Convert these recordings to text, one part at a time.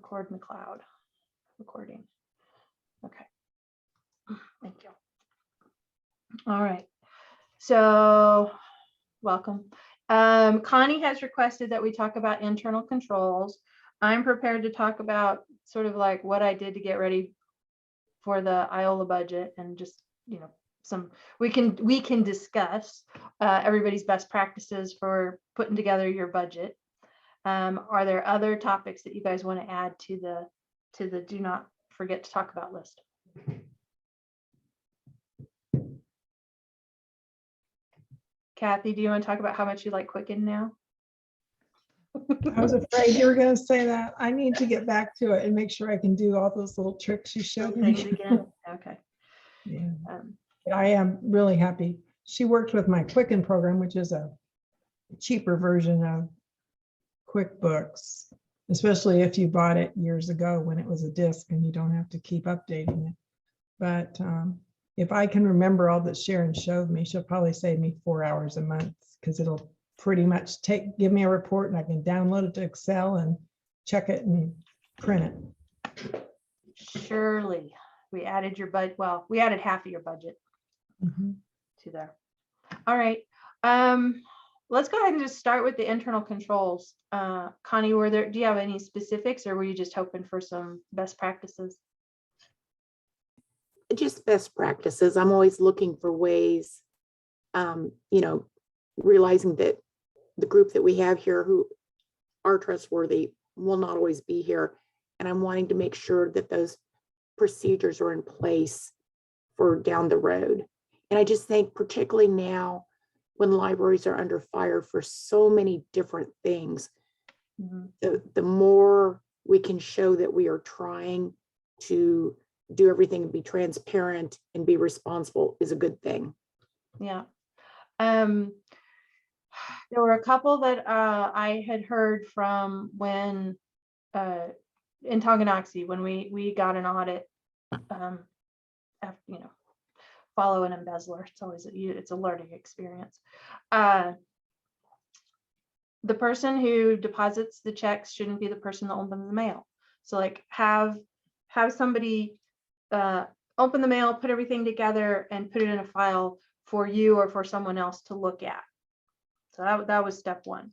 record in the cloud. Recording. Okay. Thank you. All right. So welcome. Connie has requested that we talk about internal controls. I'm prepared to talk about sort of like what I did to get ready for the Iola budget, and just, you know, some we can discuss everybody's best practices for putting together your budget. Are there other topics that you guys want to add to the do not forget to talk about list? Kathy, do you want to talk about how much you like Quicken now? I was afraid you were going to say that. I need to get back to it and make sure I can do all those little tricks you showed me. Again? Okay. Yeah. I am really happy. She worked with my Quicken program, which is a cheaper version of QuickBooks, especially if you bought it years ago when it was a disc and you don't have to keep updating it. But if I can remember all that Sharon showed me, she'll probably save me 4 hours a month, because it'll pretty much give me a report and I can download it to Excel and check it and print it. Surely we added your budget. Well, we added half of your budget to there. All right. Let's go ahead and just start with the internal controls. Connie, do you have any specifics, or were you just hoping for some best practices? Just best practices. I'm always looking for ways, realizing that the group that we have here who are trustworthy will not always be here. And I'm wanting to make sure that those procedures are in place for down the road. And I just think particularly now when libraries are under fire for so many different things, the more we can show that we are trying to do everything and be transparent and be responsible is a good thing. Yeah. There were a couple that I had heard from when in Tonganoxie, when we got an audit, after, follow an embezzler. It's always it's a learning experience. The person who deposits the checks shouldn't be the person that opens the mail. So like have somebody open the mail, put everything together, and put it in a file for you or for someone else to look at. So that was step one.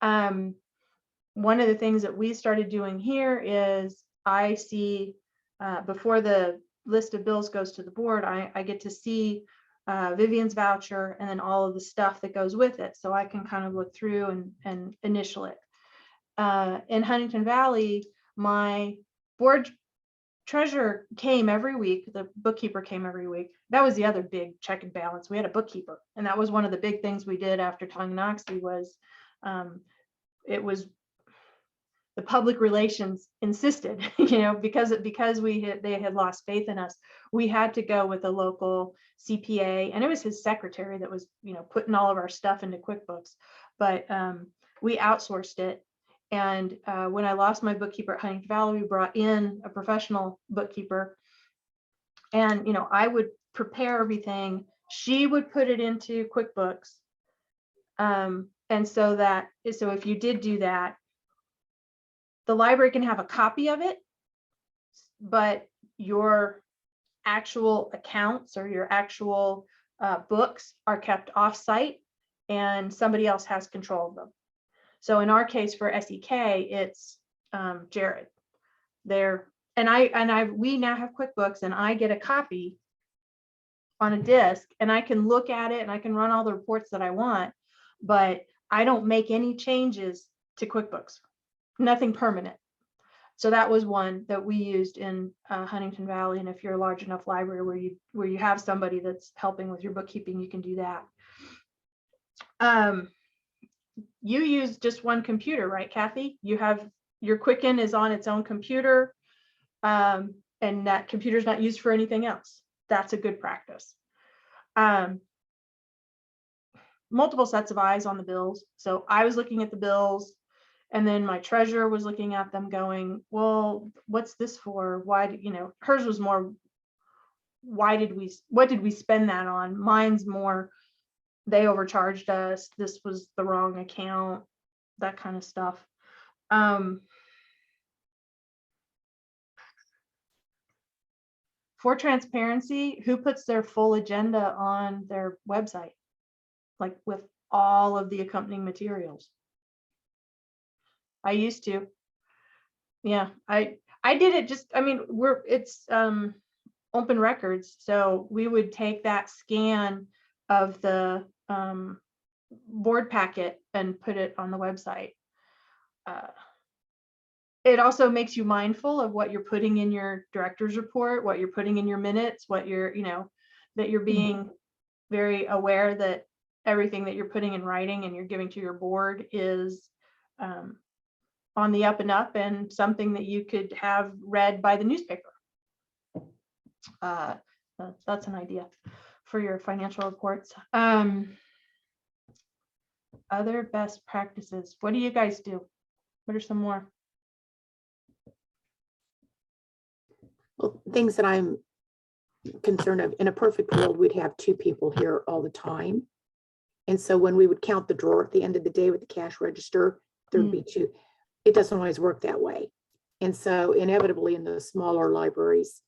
One of the things that we started doing here is I see before the list of bills goes to the board, I get to see Vivian's voucher and then all of the stuff that goes with it. So I can kind of look through and initial it. In Huntington Valley, my board treasurer came every week. The bookkeeper came every week. That was the other big check and balance. We had a bookkeeper. And that was one of the big things we did after Tonganoxie was it was the public relations insisted, because they had lost faith in us. We had to go with a local CPA, and it was his secretary that was, putting all of our stuff into QuickBooks. But we outsourced it. And when I lost my bookkeeper at Huntington Valley, we brought in a professional bookkeeper. And, I would prepare everything. She would put it into QuickBooks. And so if you did do that, the library can have a copy of it, but your actual accounts or your actual books are kept off-site and somebody else has control of them. So in our case for SEK, it's Jared. We now have QuickBooks, and I get a copy on a disk, and I can look at it and I can run all the reports that I want, but I don't make any changes to QuickBooks. Nothing permanent. So that was one that we used in Huntington Valley. And if you're a large enough library where you have somebody that's helping with your bookkeeping, you can do that. You use just one computer, right, Kathy? You have your Quicken is on its own computer, and that computer is not used for anything else. That's a good practice. Multiple sets of eyes on the bills. So I was looking at the bills, and then my treasurer was looking at them going, well, what's this for? Why, hers was more, what did we spend that on? Mine's more, they overcharged us. This was the wrong account, that kind of stuff. for transparency, who puts their full agenda on their website? Like with all of the accompanying materials. I used to. Yeah, I did it just, I mean, it's open records. So we would take that scan of the board packet and put it on the website. It also makes you mindful of what you're putting in your director's report, what you're putting in your minutes, what you're, that you're being very aware that everything that you're putting in writing and you're giving to your board is on the up and up and something that you could have read by the newspaper. That's an idea for your financial reports. Other best practices. What do you guys do? What are some more? Well, things that I'm concerned of, in a perfect world, we'd have two people here all the time. And so when we would count the drawer at the end of the day with the cash register, there'd be two. It doesn't always work that way. And so inevitably in the smaller libraries,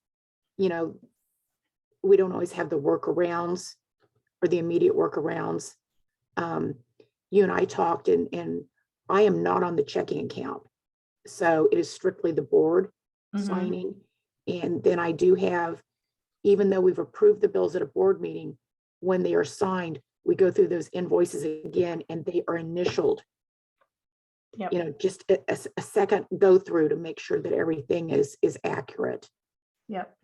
we don't always have the workarounds or the immediate workarounds. You and I talked, and I am not on the checking account. So it is strictly the board signing. And then I do have, even though we've approved the bills at a board meeting, when they are signed, we go through those invoices again and they are initialed. Yep. Just a second go through to make sure that everything is accurate. Yep.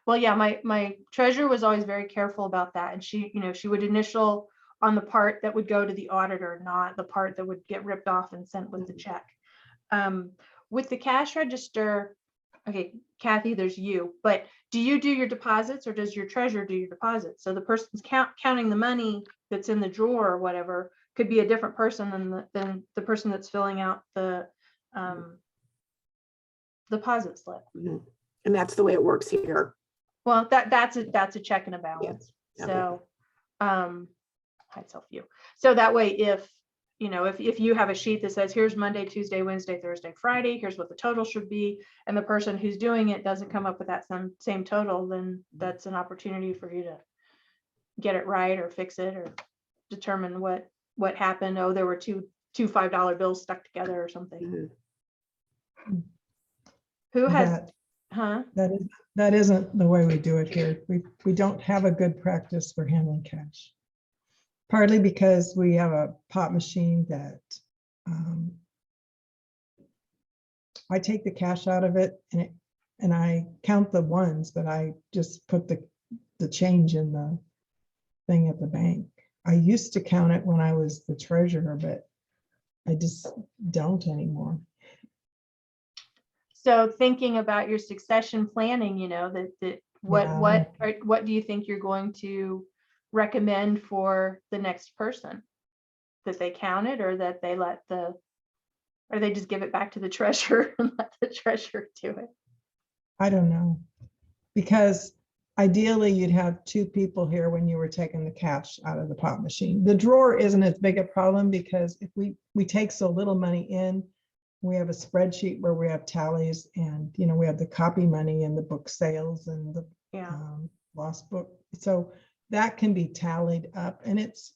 Well, yeah, my treasurer was always very careful about that. And she would initial on the part that would go to the auditor, not the part that would get ripped off and sent with the check. With the cash register, okay, Kathy, there's you, but do you do your deposits or does your treasurer do your deposits? So the person's counting the money that's in the drawer or whatever could be a different person than the person that's filling out the deposit slip. And that's the way it works here. Well, that's a check and a balance. Yeah. So, hide self view. So that way, if you have a sheet that says, here's Monday, Tuesday, Wednesday, Thursday, Friday, here's what the total should be, and the person who's doing it doesn't come up with that same total, then that's an opportunity for you to get it right or fix it or determine what happened. Oh, there were two $5 bills stuck together or something. Who has, That isn't the way we do it here. We don't have a good practice for handling cash. Partly because we have a pot machine that I take the cash out of it and I count the ones, but I just put the change in the thing at the bank. I used to count it when I was the treasurer, but I just don't anymore. So thinking about your succession planning, what do you think you're going to recommend for the next person? That they count it, or that they or they just give it back to the treasurer and let the treasurer do it? I don't know, because ideally you'd have two people here when you were taking the cash out of the pot machine. The drawer isn't as big a problem because if we take so little money in, we have a spreadsheet where we have tallies, and we have the copy money and the book sales and the lost book. So that can be tallied up, and it's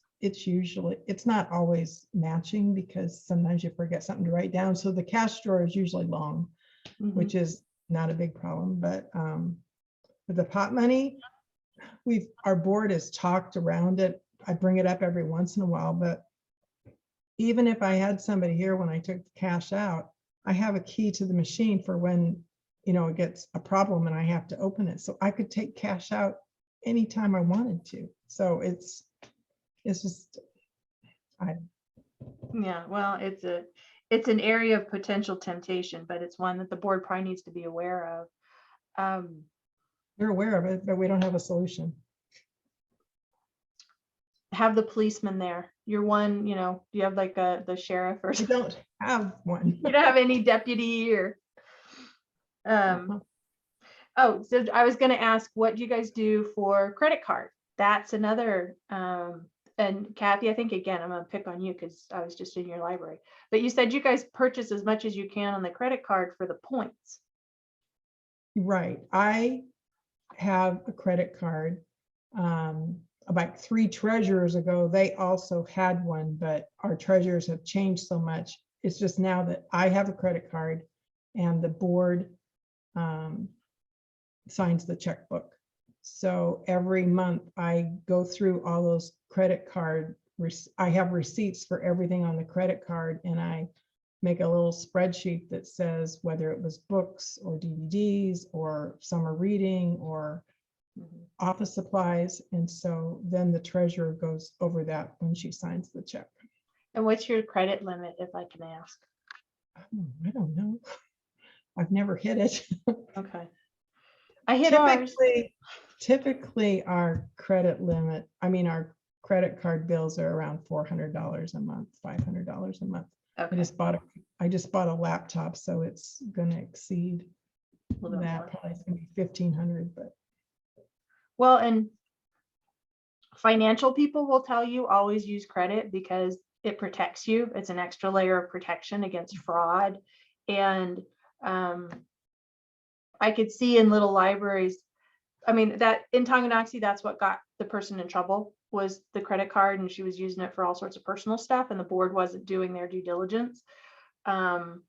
not always matching because sometimes you forget something to write down. So the cash drawer is usually long, which is not a big problem. But with the pot money, our board has talked around it. I bring it up every once in a while, but even if I had somebody here when I took the cash out, I have a key to the machine for when, it gets a problem and I have to open it. So I could take cash out anytime I wanted to. So it's just, yeah, well, it's an area of potential temptation, but it's one that the board probably needs to be aware of. You're aware of it, but we don't have a solution. Have the policeman there. You're one, you have like the sheriff or We don't have one. you don't have any deputy or oh, so I was going to ask, what do you guys do for credit card? That's another and Kathy, I think again I'm gonna pick on you because I was just in your library, but you said you guys purchase as much as you can on the credit card for the points. Right. I have a credit card. About 3 treasurers ago, they also had one, but our treasurers have changed so much. It's just now that I have a credit card and the board signs the checkbook. So every month I go through all those credit card, I have receipts for everything on the credit card, and I make a little spreadsheet that says whether it was books or DVDs or summer reading or office supplies. And so then the treasurer goes over that when she signs the check. And what's your credit limit, if I can ask? Oh, I don't know. I've never hit it. Okay. I hit ours. Typically our credit limit, our credit card bills are around $400 a month, $500 a month. Okay. I just bought a laptop, so it's gonna exceed A little bit that. more. Probably it's gonna be 1,500, but Well, and financial people will tell you always use credit because it protects you. It's an extra layer of protection against fraud. And I could see in little libraries, that in Tonganoxie, that's what got the person in trouble, was the credit card, and she was using it for all sorts of personal stuff, and the board wasn't doing their due diligence. But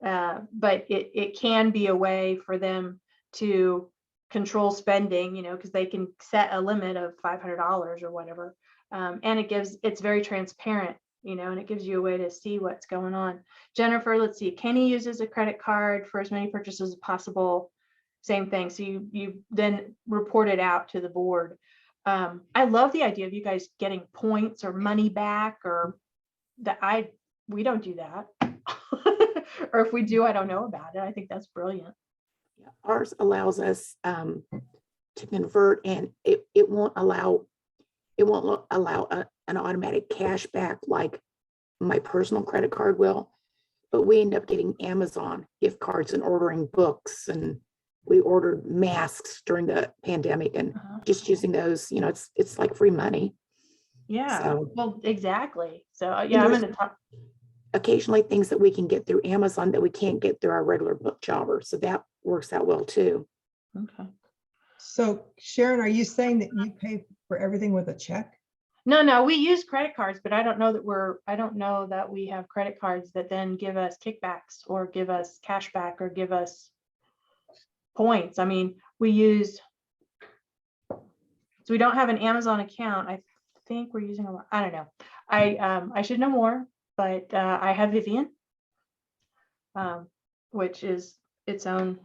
it can be a way for them to control spending, because they can set a limit of $500 or whatever. And it's very transparent, and it gives you a way to see what's going on. Jennifer, let's see, Kenny uses a credit card for as many purchases as possible. Same thing. So you then report it out to the board. I love the idea of you guys getting points or money back, or that we don't do that. Or if we do, I don't know about it. I think that's brilliant. Yeah, ours allows us to convert, and it won't allow an automatic cash back like my personal credit card will, but we end up getting Amazon gift cards and ordering books, and we ordered masks during the pandemic, and just using those, it's like free money. Yeah, So, well, exactly. So yeah, I'm going to talk. Occasionally things that we can get through Amazon that we can't get through our regular book jobber. So that works out well too. Okay. so Sharon, are you saying that you pay for everything with a check? No, we use credit cards, but I don't know that we have credit cards that then give us kickbacks or give us cash back or give us points. So we don't have an Amazon account. I think we're using I don't know. I should know more, but I have Vivian, which is its own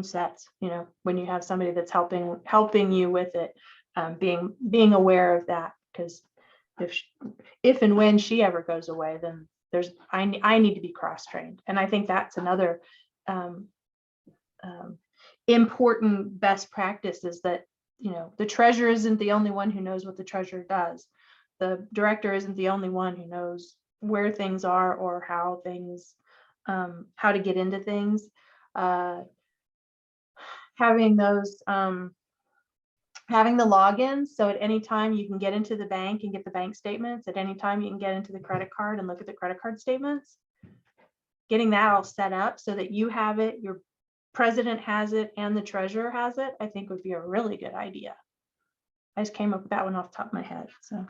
sets, when you have somebody that's helping you with it, being aware of that, because if and when she ever goes away, then I need to be cross-trained. And I think that's another important best practice, is that the treasurer isn't the only one who knows what the treasurer does. The director isn't the only one who knows where things are or how to get into things. Having those having the logins, so at any time you can get into the bank and get the bank statements, at any time you can get into the credit card and look at the credit card statements. Getting that all set up so that you have it, your president has it, and the treasurer has it, I think would be a really good idea. I just came up with that one off the top of my head. So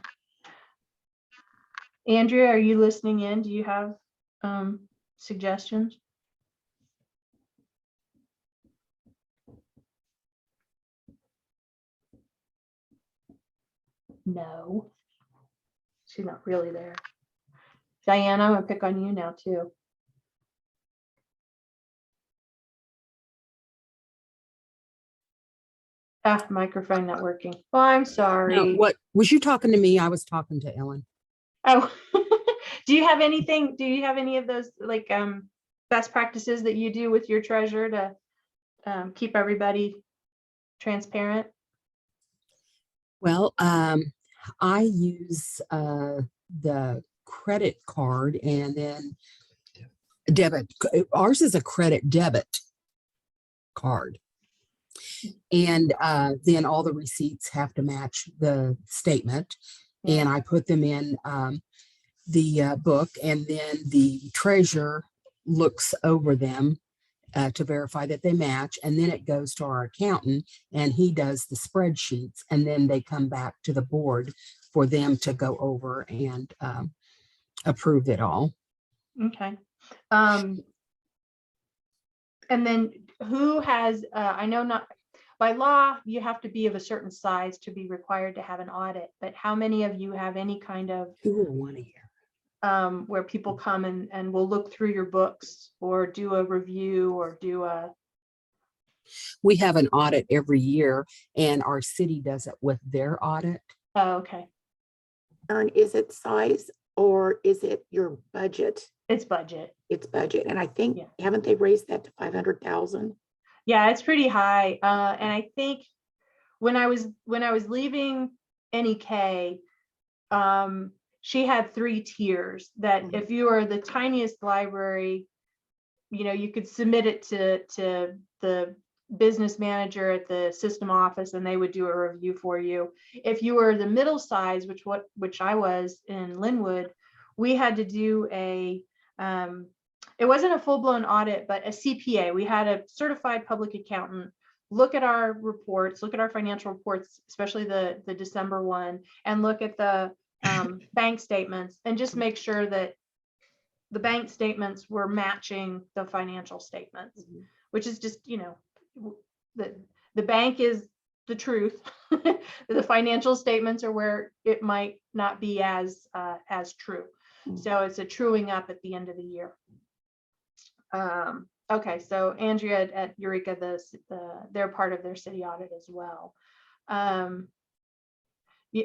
Andrea, are you listening in? Do you have suggestions? No, she's not really there. Diana, I'm gonna pick on you now too. Microphone not working. Oh, I'm sorry. No, what was you talking to me? I was talking to Ellen. Oh, do you have anything? Do you have any of those best practices that you do with your treasurer to keep everybody transparent? Well, I use the credit card and then debit. Ours is a credit debit card. And then all the receipts have to match the statement. Yeah. And I put them in the book, and then the treasurer looks over them to verify that they match. And then it goes to our accountant and he does the spreadsheets. And then they come back to the board for them to go over and approve it all. Okay. And then who has, I know not, by law, you have to be of a certain size to be required to have an audit, but how many of you have any kind of, Who will want to hear? where people come and will look through your books or do a review or do a, We have an audit every year and our city does it with their audit. oh, okay, Erin, is it size or is it your budget? it's budget. It's budget. And I think, Yeah. haven't they raised that to 500,000? Yeah, it's pretty high. And I think when I was leaving NEK, she had 3 tiers that Mhm. if you are the tiniest library, you know, you could submit it to the business manager at the system office and they would do a review for you. If you were the middle size, which I was in Linwood, we had to do a, it wasn't a full-blown audit, but a CPA. We had a certified public accountant look at our reports, look at our financial reports, especially the December one, and look at the bank statements and just make sure that the bank statements were matching the financial statements, Mhm. which is just, you know, the bank is the truth. The financial statements are where it might not be as true. Mhm. So it's a truing up at the end of the year. Okay, so Andrea at Eureka, they're part of their city audit as well.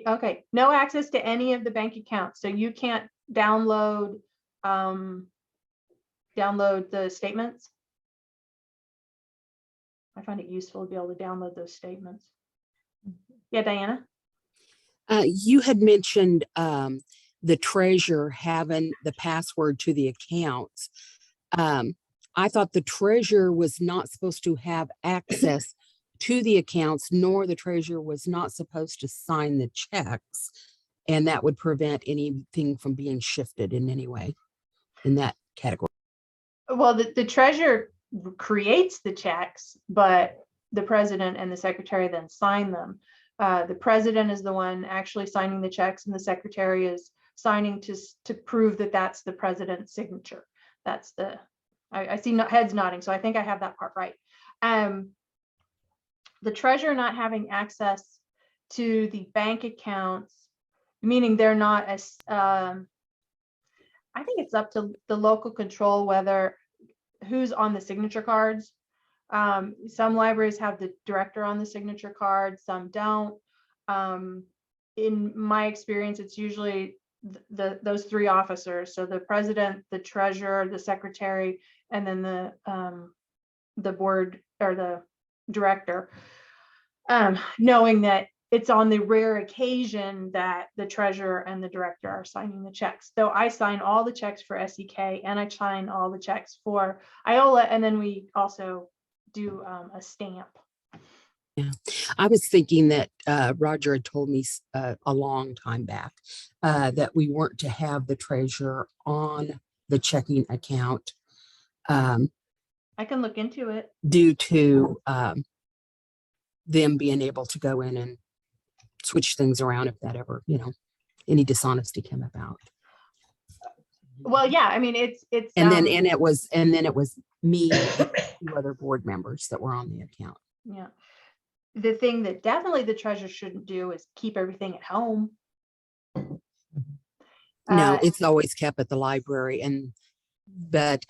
Okay, no access to any of the bank accounts, so you can't download the statements. I find it useful to be able to download those statements. Yeah, Diana? You had mentioned the treasurer having the password to the accounts. I thought the treasurer was not supposed to have access to the accounts, nor the treasurer was not supposed to sign the checks. And that would prevent anything from being shifted in any way in that category. Well, the treasurer creates the checks, but the president and the secretary then sign them. The president is the one actually signing the checks and the secretary is signing to prove that that's the president's signature. That's the, I see heads nodding, so I think I have that part right. The treasurer not having access to the bank accounts, meaning they're not as, I think it's up to the local control whether who's on the signature cards. Some libraries have the director on the signature card, some don't. In my experience, it's usually those 3 officers. So the president, the treasurer, the secretary, and then the board or the director. Knowing that it's on the rare occasion that the treasurer and the director are signing the checks. So I sign all the checks for SEK and I sign all the checks for IOLA, and then we also do a stamp. Yeah, I was thinking that Roger had told me a long time back that we weren't to have the treasurer on the checking account I can look into it. due to them being able to go in and switch things around if that ever, any dishonesty came about. Well, yeah, I mean, it's And then it was me and 2 other board members that were on the account. yeah. The thing that definitely the treasurer shouldn't do is keep everything at home. No, it's always kept at the library, but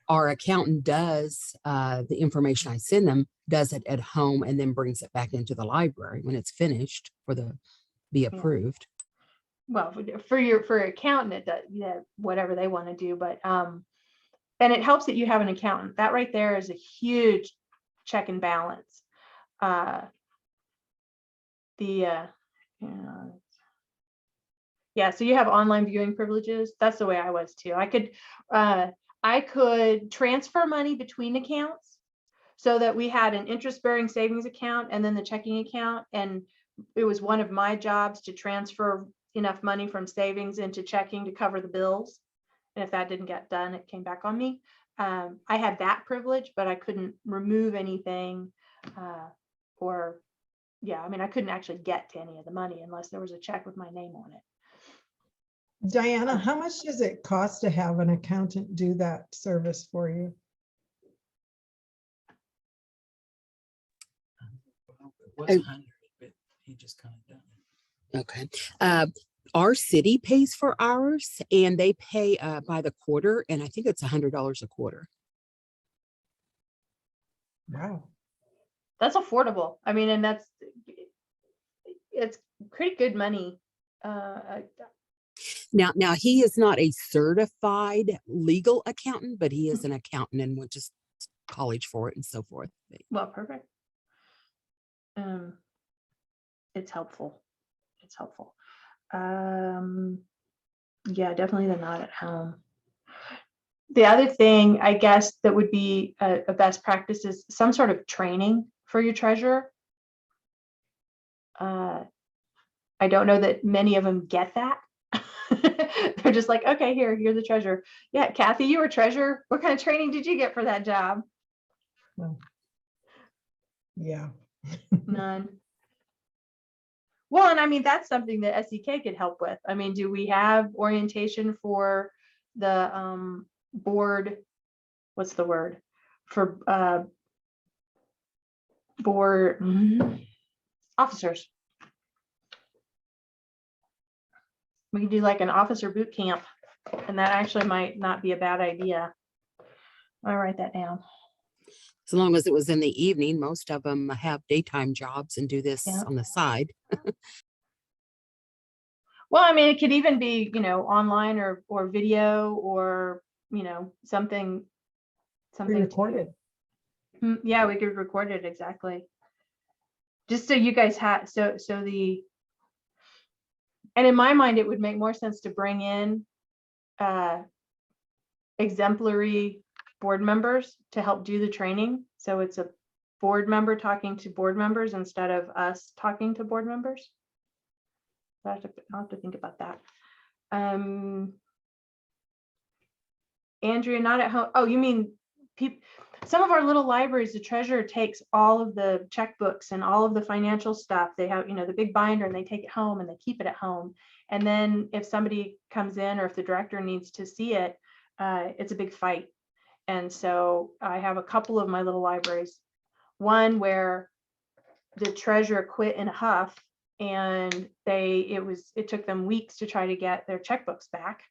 our accountant does the information I send them, does it at home and then brings it back into the library when it's finished be approved. Well, for your accountant, it does, yeah, whatever they want to do, but and it helps that you have an accountant. That right there is a huge check and balance. Yeah, so you have online viewing privileges. That's the way I was too. I could transfer money between accounts so that we had an interest-bearing savings account and then the checking account. And it was one of my jobs to transfer enough money from savings into checking to cover the bills. And if that didn't get done, it came back on me. I had that privilege, but I couldn't remove anything, or, yeah, I mean, I couldn't actually get to any of the money unless there was a check with my name on it. Diana, how much does it cost to have an accountant do that service for you? Well, it was Oh. 100, but he just kind of done it. Okay. Our city pays for ours and they pay by the quarter, and I think it's $100 a quarter. Wow. That's affordable. I mean, and it's pretty good money. Now he is not a certified legal accountant, but he is an accountant and went to college for it and so forth. Well, perfect. It's helpful. It's helpful. Yeah, definitely they're not at home. The other thing, I guess, that would be a best practice is some sort of training for your treasurer. I don't know that many of them get that. They're just like, okay, you're the treasurer. Yeah, Kathy, you were treasurer. What kind of training did you get for that job? Well, yeah. None. Well, and I mean, that's something that SEK could help with. I mean, do we have orientation for the board? What's the word? For board officers. We can do like an officer boot camp, and that actually might not be a bad idea. I'll write that down. As long as it was in the evening, most of them have daytime jobs and do this Yeah. on the side. Well, I mean, it could even be, online or video or, something. Pre-recorded. Yeah, we could record it, exactly. Just so you guys have, and in my mind, it would make more sense to bring in exemplary board members to help do the training. So it's a board member talking to board members instead of us talking to board members. I'll have to think about that. Andrea, not at home. Oh, you mean some of our little libraries, the treasurer takes all of the checkbooks and all of the financial stuff. They have, the big binder, and they take it home and they keep it at home. And then if somebody comes in or if the director needs to see it, it's a big fight. And so I have a couple of my little libraries. One where the treasurer quit in a huff, and it took them weeks to try to get their checkbooks back.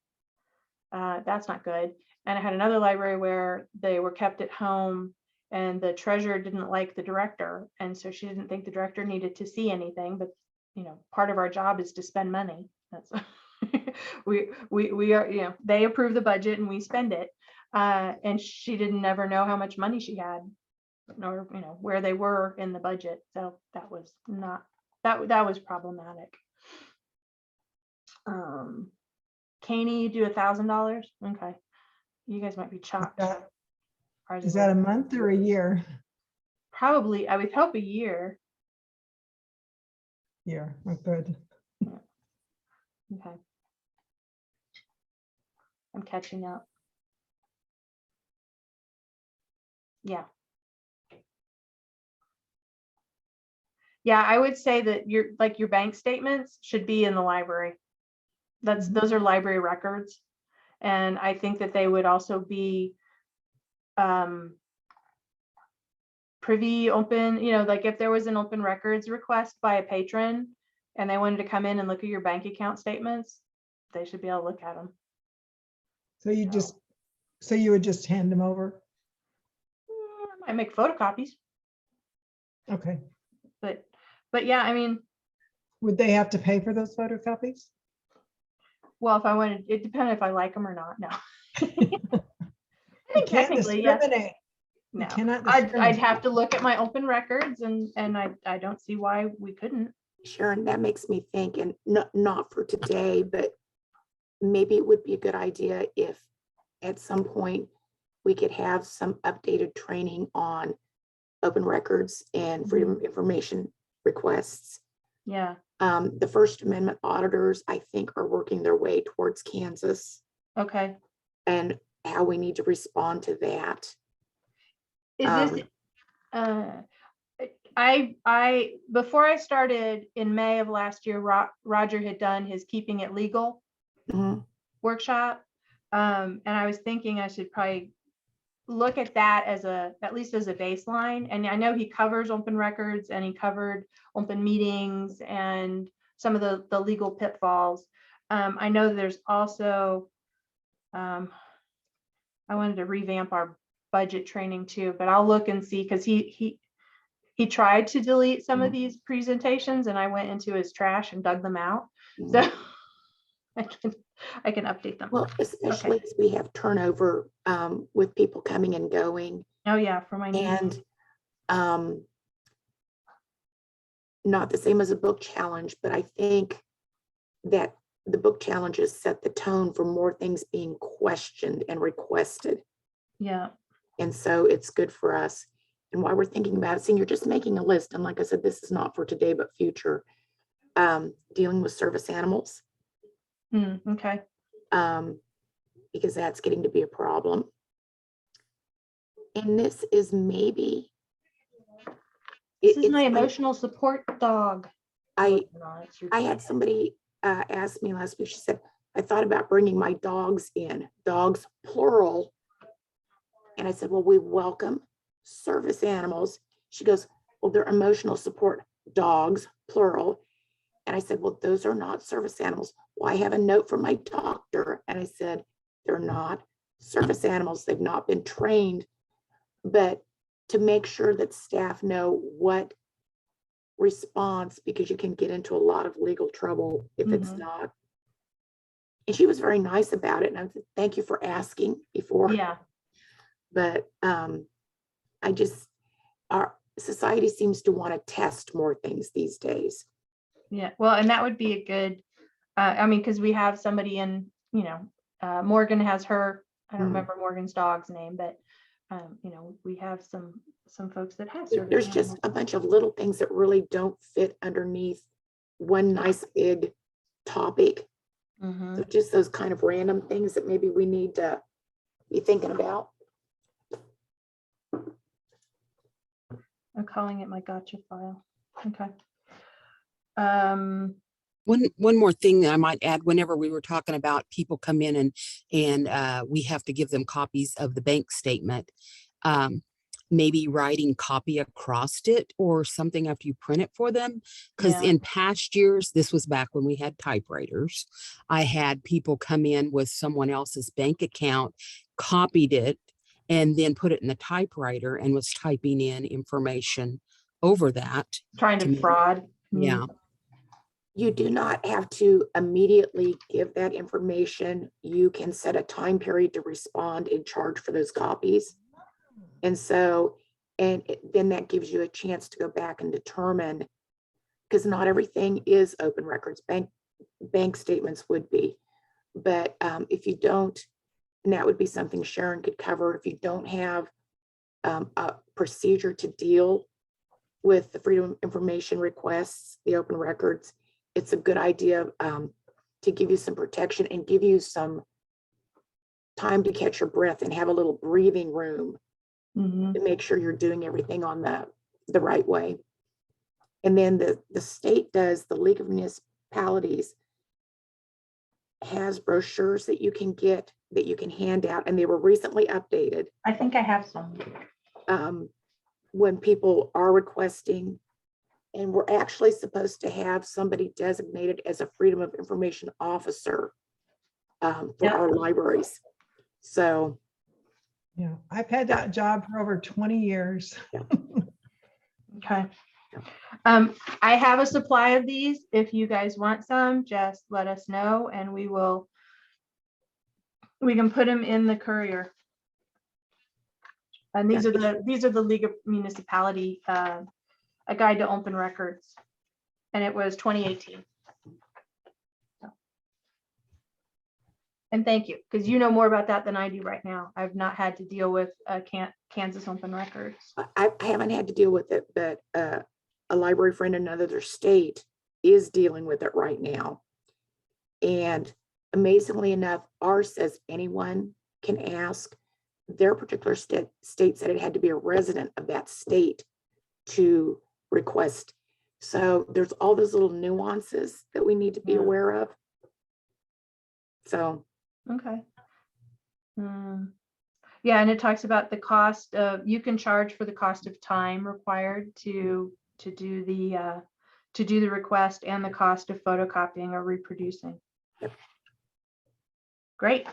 That's not good. And I had another library where they were kept at home, and the treasurer didn't like the director, and so she didn't think the director needed to see anything. But part of our job is to spend money. That's we are, they approve the budget and we spend it. And she didn't never know how much money she had, or where they were in the budget. So that was not that was problematic. Caney, you do $1,000. Okay, you guys might be chopped. Is that a month or a year? Probably, I would hope a year. Yeah, oh, good. Okay, I'm catching up. Yeah. Yeah, I would say that your bank statements should be in the library. Those are library records. And I think that they would also be privy, open, like if there was an open records request by a patron and they wanted to come in and look at your bank account statements, they should be able to look at them. So you would just hand them over? I make photocopies. Okay. But yeah, I mean, Would they have to pay for those photocopies? well, if I wanted, it depended if I like them or not. No. I You think can't technically, yes. discriminate. You No, cannot I'd discriminate. have to look at my open records, and I don't see why we couldn't. Sharon, that makes me think, and not for today, but maybe it would be a good idea if at some point we could have some updated training on open records and freedom of information requests. Yeah. The First Amendment auditors, I think, are working their way towards Kansas. Okay. And how we need to respond to that. Is this, before I started in May of last year, Roger had done his Keeping It Legal Mhm. workshop. And I was thinking I should probably look at that as at least as a baseline. And I know he covers open records and he covered open meetings and some of the legal pitfalls. I know there's also, I wanted to revamp our budget training too, but I'll look and see, because he tried to delete some of these presentations and I went into his trash and dug them out. So I can update them. Well, especially as we have turnover with people coming and going, Oh yeah, for my and not the same as a book challenge, but I think that the book challenges set the tone for more things being questioned and requested. yeah. And so it's good for us. And while we're thinking about it, seeing you're just making a list. And like I said, this is not for today, but future. Dealing with service animals. Okay. Because that's getting to be a problem. And this is maybe. This is it's my like- emotional support dog. I had somebody ask me last week, she said, I thought about bringing my dogs in, dogs plural. And I said, well, we welcome service animals. She goes, well, they're emotional support dogs, plural. And I said, well, those are not service animals. Well, I have a note from my doctor. And I said, they're not service animals. They've not been trained. But to make sure that staff know what response, because you can get into a lot of legal trouble if it's not. And she was very nice about it. And I said, thank you for asking before. Yeah. But our society seems to want to test more things these days. Yeah. Well, and that would be a good, I mean, because we have somebody in, Morgan has her, I don't remember Morgan's dog's name, but we have some folks that have service There's just animals. a bunch of little things that really don't fit underneath one nice big topic. So just those kind of random things that maybe we need to be thinking about. I'm calling it my gotcha file. Okay. One more thing that I might add, whenever we were talking about people come in and we have to give them copies of the bank statement, maybe writing copy across it or something after you print it for them. Because Yeah. in past years, this was back when we had typewriters, I had people come in with someone else's bank account, copied it, and then put it in the typewriter and was typing in information over that. Trying to fraud. Yeah. You do not have to immediately give that information. You can set a time period to respond and charge for those copies. And so, then that gives you a chance to go back and determine, because not everything is open records. Bank statements would be, but if you don't, and that would be something Sharon could cover. If you don't have a procedure to deal with the Freedom of Information requests, the open records, it's a good idea to give you some protection and give you some time to catch your breath and have a little breathing room to make sure you're doing everything on the right way. And then the state does, the League of Municipalities has brochures that you can get, that you can hand out, and they were recently updated. I think I have some. When people are requesting, and we're actually supposed to have somebody designated as a Freedom of Information officer for our libraries. So. Yeah, I've had that job for over 20 years. Okay. I have a supply of these. If you guys want some, just let us know and we can put them in the Courier. And these are the League of Municipality, a guide to open records. And it was 2018. And thank you, because you know more about that than I do right now. I've not had to deal with Kansas open records. I haven't had to deal with it, but a library friend in another state is dealing with it right now. And amazingly enough, ours says anyone can ask their particular state said it had to be a resident of that state to request. So there's all those little nuances that we need to be Yeah. aware of. So Okay. Yeah, and it talks about the cost of, you can charge for the cost of time required to do the request and the cost of photocopying or reproducing. Yep. Great.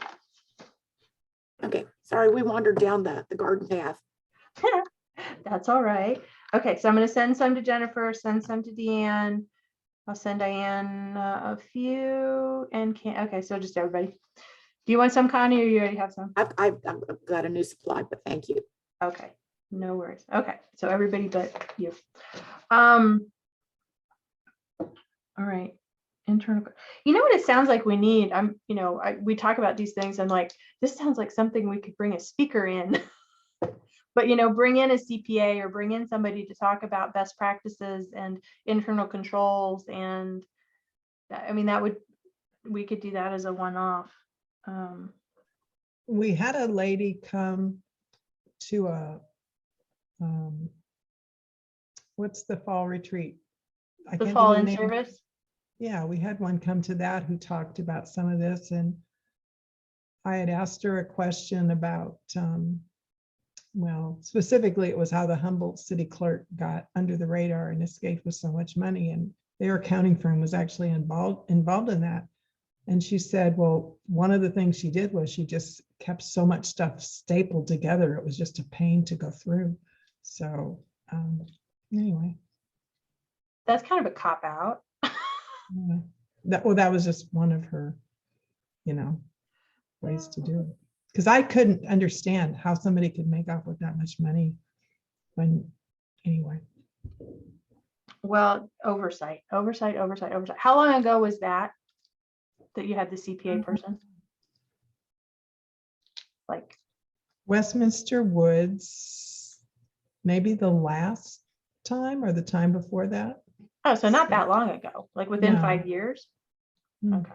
okay, sorry, we wandered down the garden path. That's all right. Okay, so I'm going to send some to Jennifer, send some to Deanne. I'll send Diane a few and okay, so just everybody. Do you want some, Connie, or you already have some? I've got a new supply, but thank you. Okay, no worries. Okay, so everybody but you. All right. Internal. You know what it sounds like we need? We talk about these things and like, this sounds like something we could bring a speaker in. But bring in a CPA or bring in somebody to talk about best practices and internal controls. And I mean, we could do that as a one-off. We had a lady come to a, what's the fall retreat? I The can't fall think in of the name. service. Yeah, we had one come to that who talked about some of this, and I had asked her a question about, well, specifically it was how the Humboldt city clerk got under the radar and escaped with so much money, and their accounting firm was actually involved in that. And she said, well, one of the things she did was she just kept so much stuff stapled together. It was just a pain to go through. So anyway. That's kind of a cop out. That was just one of her, ways to do it. Because I couldn't understand how somebody could make off with that much money anyway. Well, oversight. How long ago was that you had the CPA person? Like Westminster Woods, maybe the last time or the time before that. oh, so not that long ago, like within No. 5 years. Okay.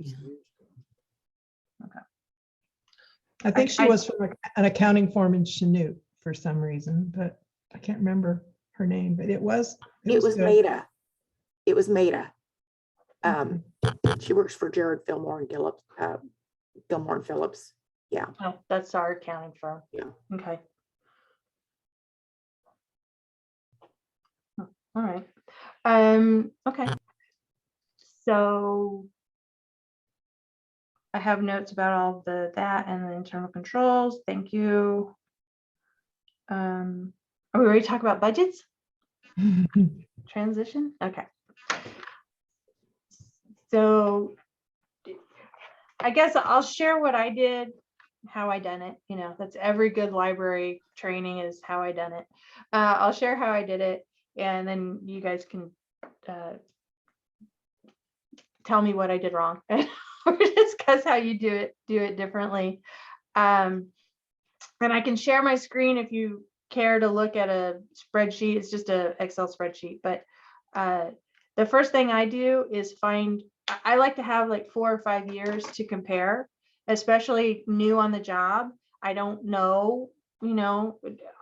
Mhm. I think she was from an accounting firm in Chanute for some reason, but I can't remember her name, but it was good. Maida. It was Maida. Okay. She works for Jared Fillmore and Gilmore and Phillips. Yeah. Oh, that's our accounting firm. Yeah. Okay. All right. Okay. So I have notes about all that and the internal controls. Thank you. Are we ready to talk about budgets? Transition? Okay. So I guess I'll share what I did, how I done it. That's every good library training is how I done it. I'll share how I did it, and then you guys can tell me what I did wrong or discuss how you do it differently. And I can share my screen if you care to look at a spreadsheet. It's just an Excel spreadsheet, but the first thing I do is I like to have like 4 or 5 years to compare, especially new on the job. I don't know,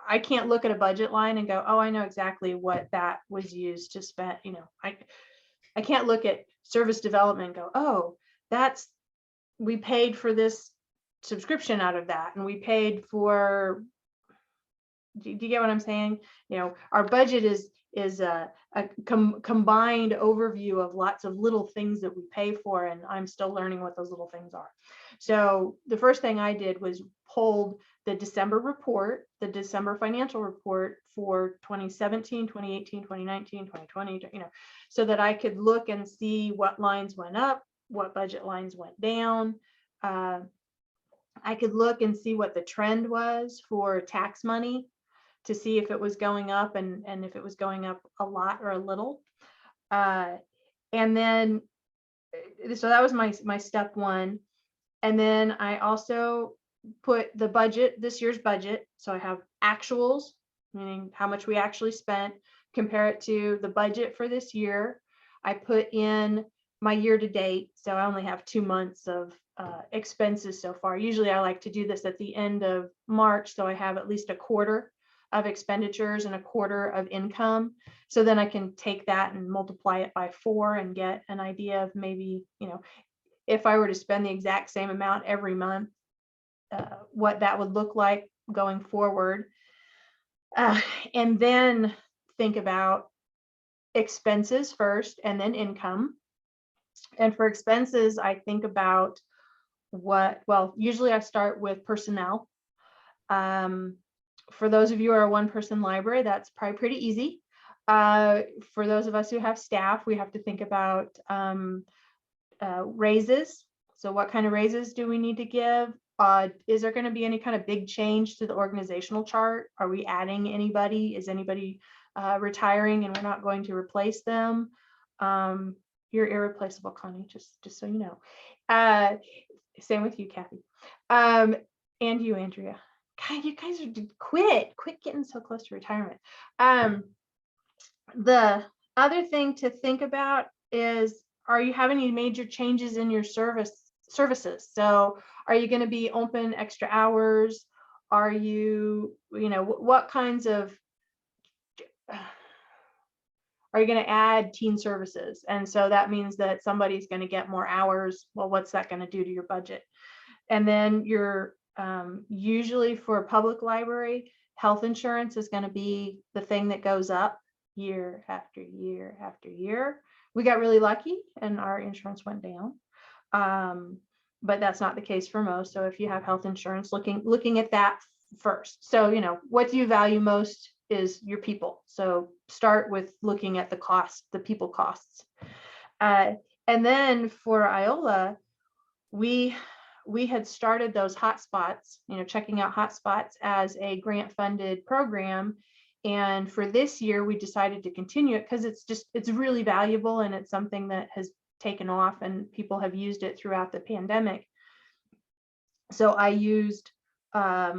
I can't look at a budget line and go, oh, I know exactly what that was used to spend. I can't look at service development and go, oh, we paid for this subscription out of that, and we paid for, do you get what I'm saying? Our budget is a combined overview of lots of little things that we pay for, and I'm still learning what those little things are. So the first thing I did was pulled the December report, the December financial report for 2017, 2018, 2019, 2020, so that I could look and see what lines went up, what budget lines went down. I could look and see what the trend was for tax money, to see if it was going up and if it was going up a lot or a little. And then, so that was my step one. And then I also put the budget, this year's budget. So I have actuals, meaning how much we actually spent, compare it to the budget for this year. I put in my year to date. So I only have 2 months of expenses so far. Usually I like to do this at the end of March, so I have at least a quarter of expenditures and a quarter of income. So then I can take that and multiply it by 4 and get an idea of maybe, if I were to spend the exact same amount every month, what that would look like going forward. And then think about expenses first and then income. And for expenses, I think about usually I start with personnel. For those of you who are a one-person library, that's probably pretty easy. For those of us who have staff, we have to think about raises. So what kind of raises do we need to give? Is there going to be any kind of big change to the organizational chart? Are we adding anybody? Is anybody retiring and we're not going to replace them? You're irreplaceable, Connie, just so you know. Same with you, Kathy. And you, Andrea. God, you guys are quit getting so close to retirement. The other thing to think about is, are you having any major changes in your services? So are you going to be open extra hours? Are you, what kinds of, are you going to add teen services? And so that means that somebody's going to get more hours. Well, what's that going to do to your budget? And then you're usually for a public library, health insurance is going to be the thing that goes up year after year after year. We got really lucky and our insurance went down. But that's not the case for most. So if you have health insurance, looking at that first. So, what do you value most is your people. So start with looking at the cost, the people costs. And then for IOLA, we had started those hotspots, checking out hotspots as a grant funded program. And for this year, we decided to continue it because it's really valuable and it's something that has taken off and people have used it throughout the pandemic. So I used a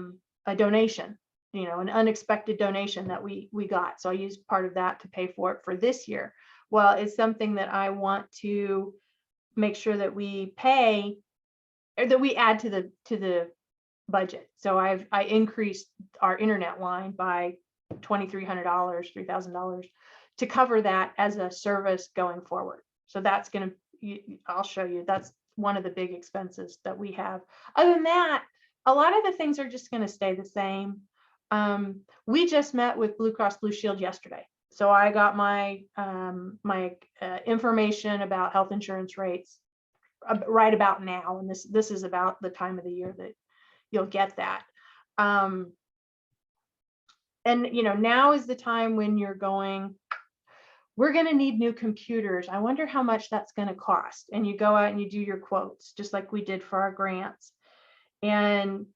donation, an unexpected donation that we got. So I used part of that to pay for it for this year. Well, it's something that I want to make sure that we pay, or that we add to the budget. So I increased our internet line by $2,300, $3,000 to cover that as a service going forward. So that's going to, I'll show you, that's one of the big expenses that we have. Other than that, a lot of the things are just going to stay the same. We just met with Blue Cross Blue Shield yesterday. So I got my information about health insurance rates right about now. And this is about the time of the year that you'll get that. And now is the time when you're going, we're going to need new computers. I wonder how much that's going to cost. And you go out and you do your quotes, just like we did for our grants. And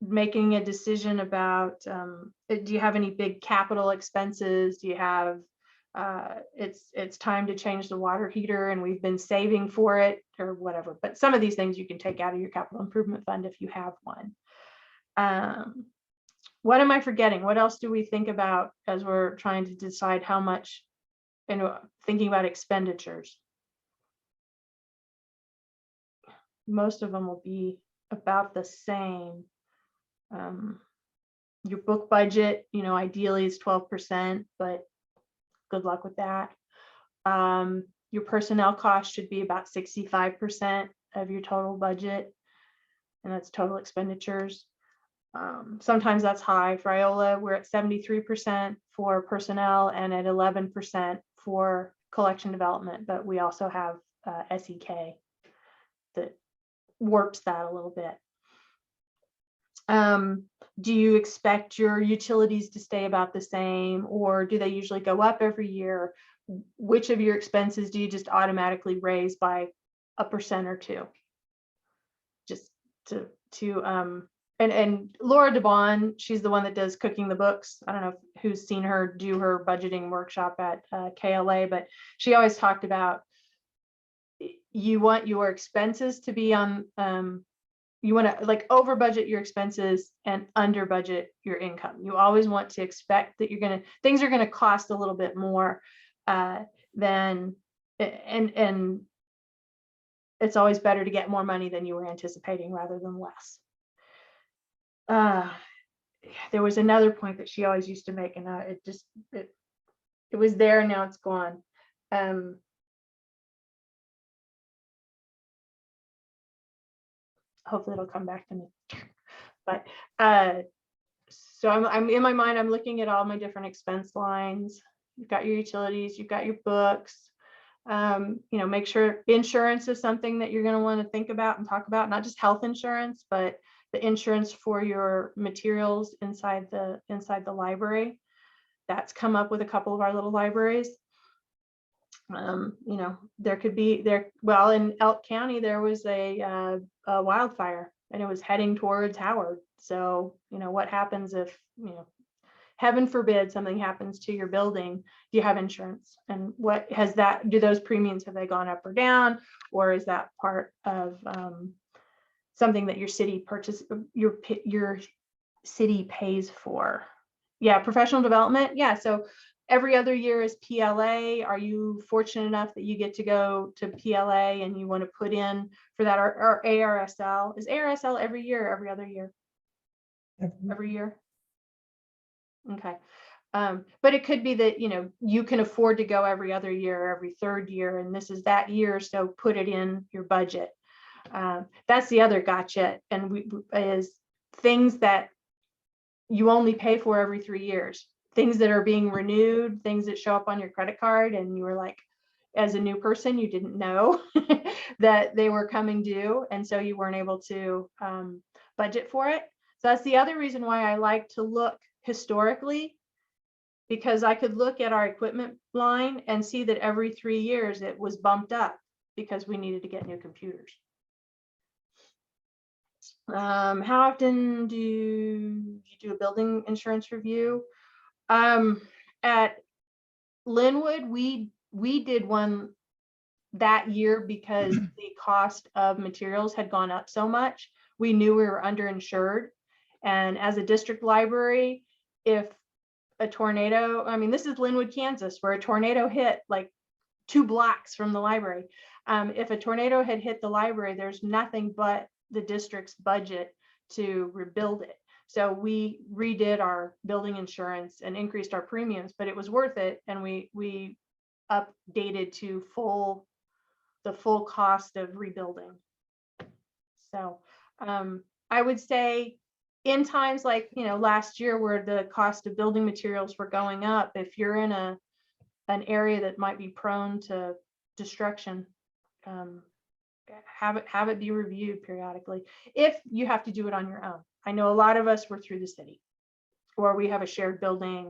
making a decision about, do you have any big capital expenses? Do you have, it's time to change the water heater and we've been saving for it or whatever. But some of these things you can take out of your capital improvement fund if you have one. What am I forgetting? What else do we think about as we're trying to decide how much, thinking about expenditures? Most of them will be about the same. Your book budget, ideally is 12%, but good luck with that. Your personnel cost should be about 65% of your total budget, and that's total expenditures. Sometimes that's high. For IOLA, we're at 73% for personnel and at 11% for collection development, but we also have SEK that warps that a little bit. Do you expect your utilities to stay about the same, or do they usually go up every year? Which of your expenses do you just automatically raise by 1% or 2%? Just and Laura DeBon, she's the one that does Cooking the Books. I don't know who's seen her do her budgeting workshop at KLA, but she always talked about you want your expenses to be on, you want to like over budget your expenses and under budget your income. You always want to expect that things are going to cost a little bit more than, and it's always better to get more money than you were anticipating rather than less. There was another point that she always used to make, and it was there and now it's gone. Hopefully it'll come back to me. But so I'm in my mind, I'm looking at all my different expense lines. You've got your utilities, you've got your books. Make sure insurance is something that you're going to want to think about and talk about, not just health insurance, but the insurance for your materials inside the library. That's come up with a couple of our little libraries. There could be well, in Elk County, there was a wildfire and it was heading towards Howard. So, what happens if, heaven forbid something happens to your building? Do you have insurance? And do those premiums, have they gone up or down? Or is that part of something that your city your city pays for? Yeah, professional development. Yeah, so every other year is PLA. Are you fortunate enough that you get to go to PLA and you want to put in for that, or ARSL? Is ARSL every year or every other year? Every year. Okay. But it could be that, you can afford to go every other year, or every third year, and this is that year, so put it in your budget. That's the other gotcha, and is things that you only pay for every 3 years, things that are being renewed, things that show up on your credit card, and you were like, as a new person, you didn't know that they were coming due, and so you weren't able to budget for it. So that's the other reason why I like to look historically, because I could look at our equipment line and see that every 3 years it was bumped up because we needed to get new computers. How often do you do a building insurance review? At Linwood, we did one that year because the cost of materials had gone up so much. We knew we were underinsured. And as a district library, if a tornado, this is Linwood, Kansas, where a tornado hit like 2 blocks from the library. If a tornado had hit the library, there's nothing but the district's budget to rebuild it. So we redid our building insurance and increased our premiums, but it was worth it. And we updated to the full cost of rebuilding. So I would say in times like, last year, where the cost of building materials were going up, if you're in an area that might be prone to destruction, have it be reviewed periodically. If you have to do it on your own, I know a lot of us were through the city, or we have a shared building,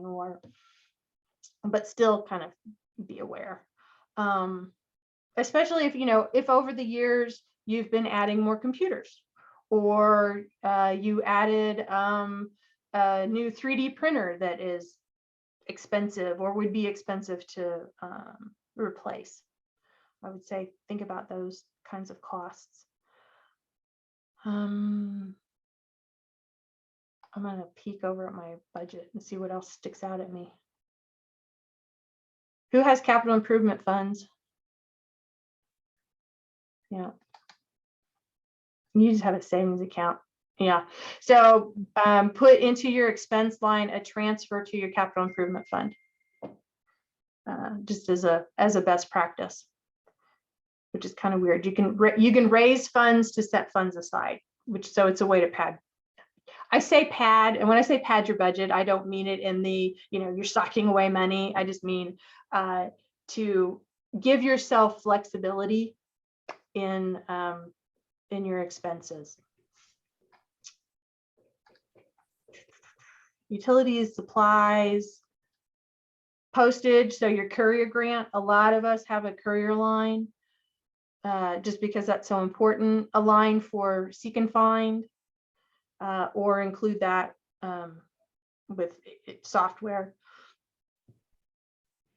but still kind of be aware. Especially if over the years you've been adding more computers, or you added a new 3D printer that is expensive or would be expensive to replace. I would say think about those kinds of costs. I'm going to peek over at my budget and see what else sticks out at me. Who has capital improvement funds? Yeah. You just have a savings account. Yeah. So put into your expense line a transfer to your capital improvement fund, just as a best practice, which is kind of weird. You can raise funds to set funds aside, so it's a way to pad. I say pad, and when I say pad your budget, I don't mean it in the you're socking away money. I just mean to give yourself flexibility in your expenses. Utilities, supplies, postage. So your courier grant, a lot of us have a courier line, just because that's so important. A line for seek and find, or include that with software.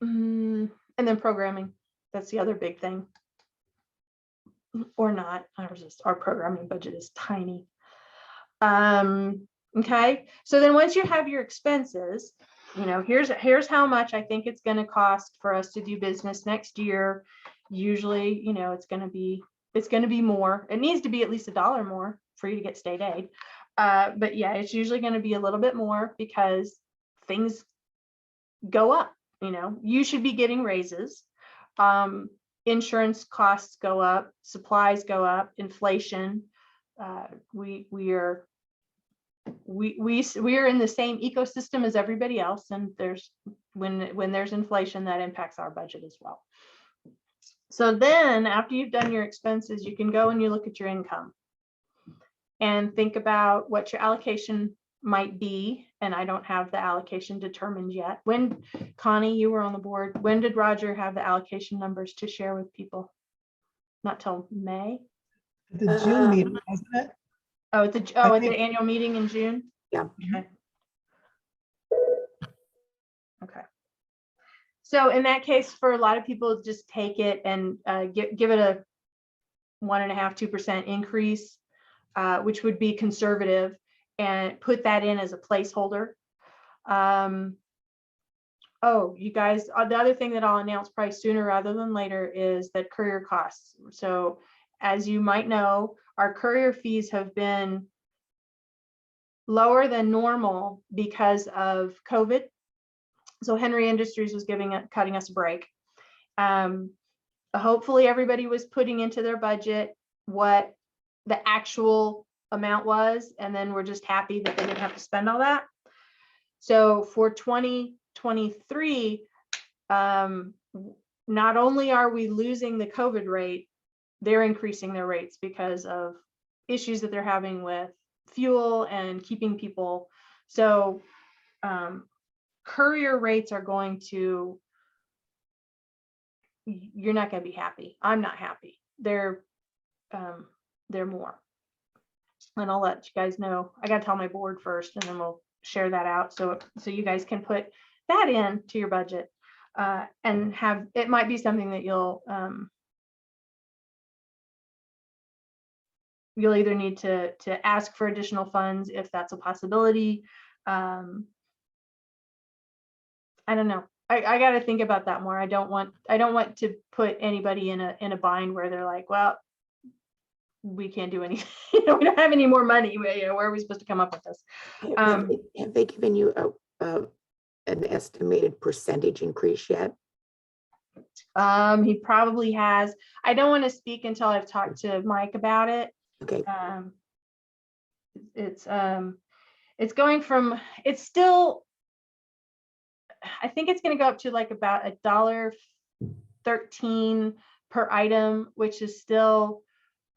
And then programming. That's the other big thing. Or not. Our programming budget is tiny. Okay, so then once you have your expenses, here's how much I think it's going to cost for us to do business next year. Usually, it's going to be it's going to be more. It needs to be at least $1 more for you to get state aid. But yeah, it's usually going to be a little bit more because things go up. You know, you should be getting raises. Insurance costs go up, supplies go up, inflation. We are in the same ecosystem as everybody else, and there's when there's inflation, that impacts our budget as well. So then after you've done your expenses, you can go and you look at your income and think about what your allocation might be. And I don't have the allocation determined yet. When, Connie, you were on the board, when did Roger have the allocation numbers to share with people? Not till May? The June meeting, wasn't it? Oh, at the annual meeting in June? Yeah. Okay. Okay. So in that case, for a lot of people, just take it and give it a 1.5–2% increase, which would be conservative, and put that in as a placeholder. Oh, you guys, the other thing that I'll announce probably sooner rather than later is that courier costs. So as you might know, our courier fees have been lower than normal because of COVID. So Henry Industries was cutting us a break. Hopefully everybody was putting into their budget what the actual amount was, and then we're just happy that they didn't have to spend all that. So for 2023, not only are we losing the COVID rate, they're increasing their rates because of issues that they're having with fuel and keeping people. So courier rates are going to, you're not going to be happy. I'm not happy. They're more. And I'll let you guys know. I got to tell my board first, and then we'll share that out so you guys can put that in to your budget, and have, it might be something that you'll either need to ask for additional funds if that's a possibility. I don't know. I got to think about that more. I don't want to put anybody in a bind where they're like, well, we can't do anything. We don't have any more money. Where are we supposed to come up with this? Have they given you an estimated percentage increase yet? He probably has. I don't want to speak until I've talked to Mike about it. Okay. It's going from, it's still, I think it's going to go up to like about $1.13 per item, which is still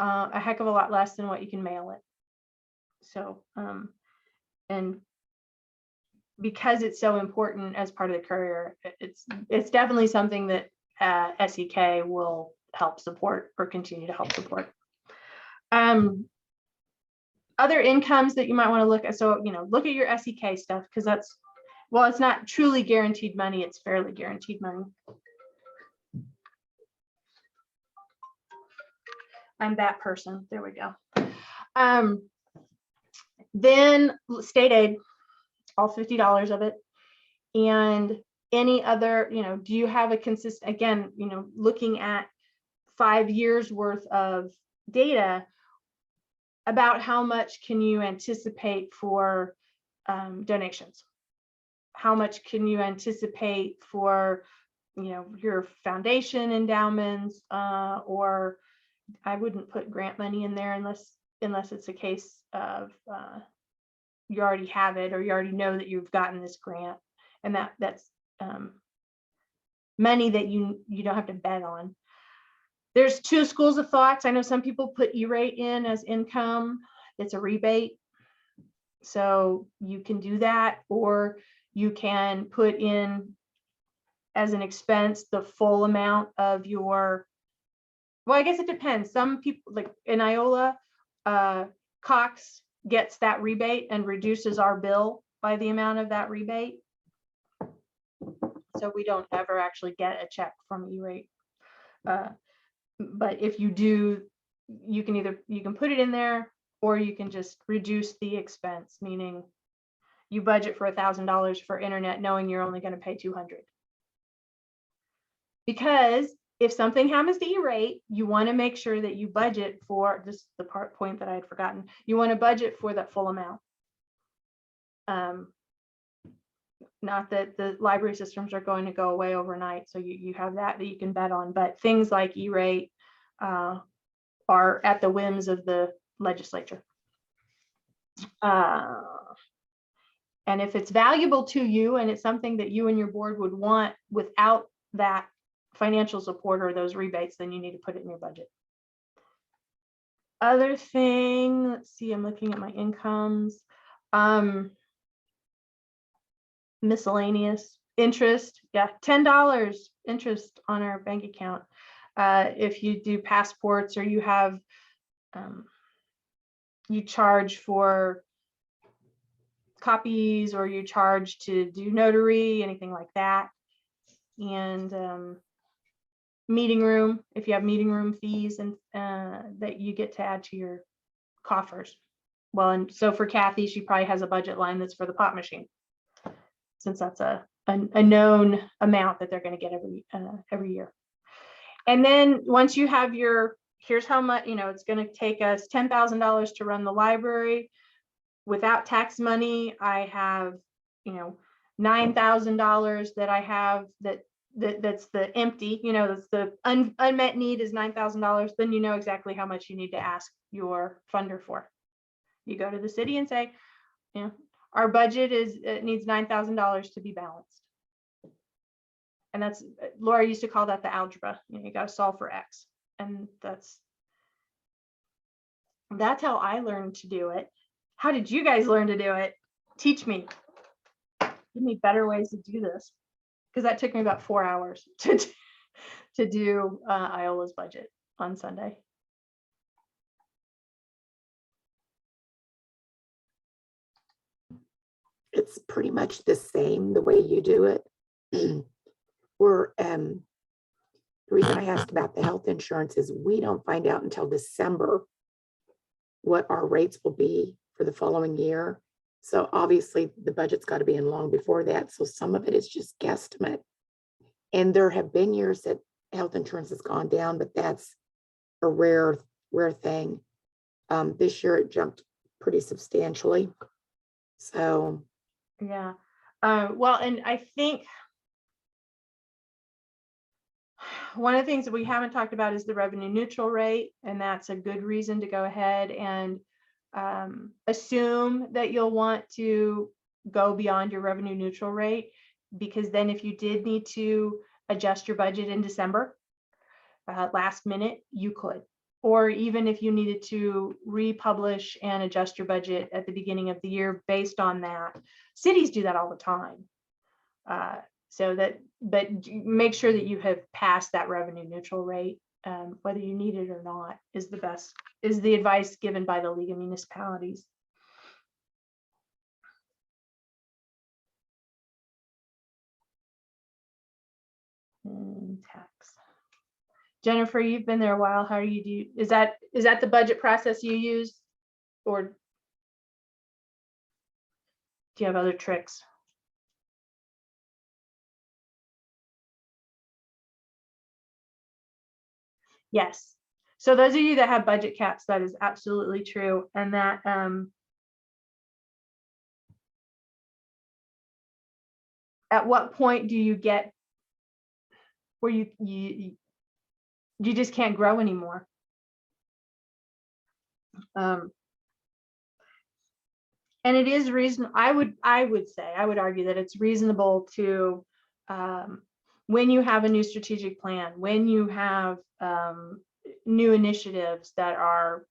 a heck of a lot less than what you can mail it. So, and because it's so important as part of the courier, it's definitely something that SEK will help support or continue to help support. Other incomes that you might want to look at. So, look at your SEK stuff, because that's, well, it's not truly guaranteed money. It's fairly guaranteed money. I'm that person. There we go. Then state aid, all $50 of it. And any other, do you have a consistent, again, looking at 5 years worth of data about how much can you anticipate for donations? How much can you anticipate for, your foundation endowments, or I wouldn't put grant money in there unless it's a case of you already have it, or you already know that you've gotten this grant, and that's money that you don't have to bet on. There's 2 schools of thoughts. I know some people put E-rate in as income. It's a rebate. So you can do that, or you can put in as an expense the full amount of your, well, I guess it depends. Some people, like in Iola, Cox gets that rebate and reduces our bill by the amount of that rebate. So we don't ever actually get a check from E-rate. But if you do, you can put it in there, or you can just reduce the expense, meaning you budget for $1,000 for internet, knowing you're only going to pay $200. Because if something happens to E-rate, you want to make sure that you budget for just the point that I had forgotten. You want to budget for that full amount. Not that the library systems are going to go away overnight, so you have that you can bet on, but things like E-rate are at the whims of the legislature. And if it's valuable to you and it's something that you and your board would want without that financial support or those rebates, then you need to put it in your budget. Other thing, let's see, I'm looking at my incomes. Miscellaneous interest, yeah, $10 interest on our bank account. If you do passports or you have, you charge for copies or you charge to do notary, anything like that. And meeting room, if you have meeting room fees and that you get to add to your coffers. Well, and so for Kathy, she probably has a budget line that's for the pot machine, since that's a known amount that they're going to get every year. And then once you have your, here's how much, it's going to take us $10,000 to run the library. Without tax money, I have, $9,000 that I have that's the empty, that's the unmet need is $9,000. Then you know exactly how much you need to ask your funder for. You go to the city and say, our budget it needs $9,000 to be balanced. And that's, Laura used to call that the algebra. You got to solve for X. And that's how I learned to do it. How did you guys learn to do it? Teach me. Give me better ways to do this. Because that took me about 4 hours to do Iola's budget on Sunday. It's pretty much the same the way you do it. The reason I asked about the health insurance is we don't find out until December what our rates will be for the following year. So obviously the budget's got to be in long before that. So some of it is just guesstimate. And there have been years that health insurance has gone down, but that's a rare thing. This year it jumped pretty substantially. So yeah. Well, and I think one of the things that we haven't talked about is the revenue neutral rate, and that's a good reason to go ahead and assume that you'll want to go beyond your revenue neutral rate, because then if you did need to adjust your budget in December, last minute, you could. Or even if you needed to republish and adjust your budget at the beginning of the year based on that. Cities do that all the time. But make sure that you have passed that revenue neutral rate, whether you need it or not, is the advice given by the League of Municipalities. Tax. Jennifer, you've been there a while. How do you do? Is that the budget process you use, or do you have other tricks? Yes. So those of you that have budget caps, that is absolutely true. And that at what point do you get where you just can't grow anymore? And it is reasonable. I would argue that it's reasonable to, when you have a new strategic plan, when you have new initiatives that are,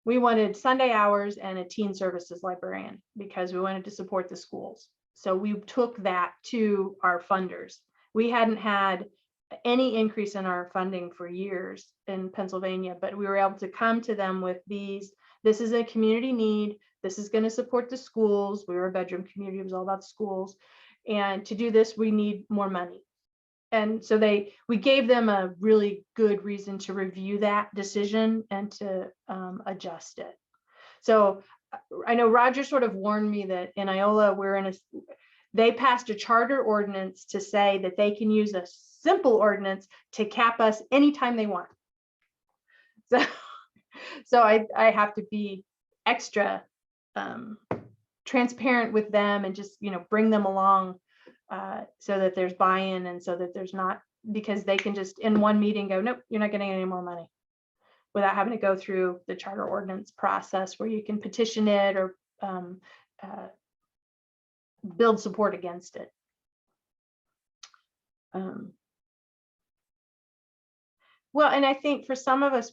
we wanted Sunday hours and a teen services librarian because we wanted to support the schools. So we took that to our funders. We hadn't had any increase in our funding for years in Pennsylvania, but we were able to come to them with these. This is a community need. This is going to support the schools. We were a bedroom community. It was all about schools. And to do this, we need more money. And so we gave them a really good reason to review that decision and to adjust it. So I know Roger sort of warned me that in Iola, they passed a charter ordinance to say that they can use a simple ordinance to cap us anytime they want. So, so I have to be extra transparent with them and just, bring them along so that there's buy-in and so that there's not, because they can just in one meeting go, nope, you're not getting any more money, without having to go through the charter ordinance process where you can petition it or build support against it. Well, and I think for some of us,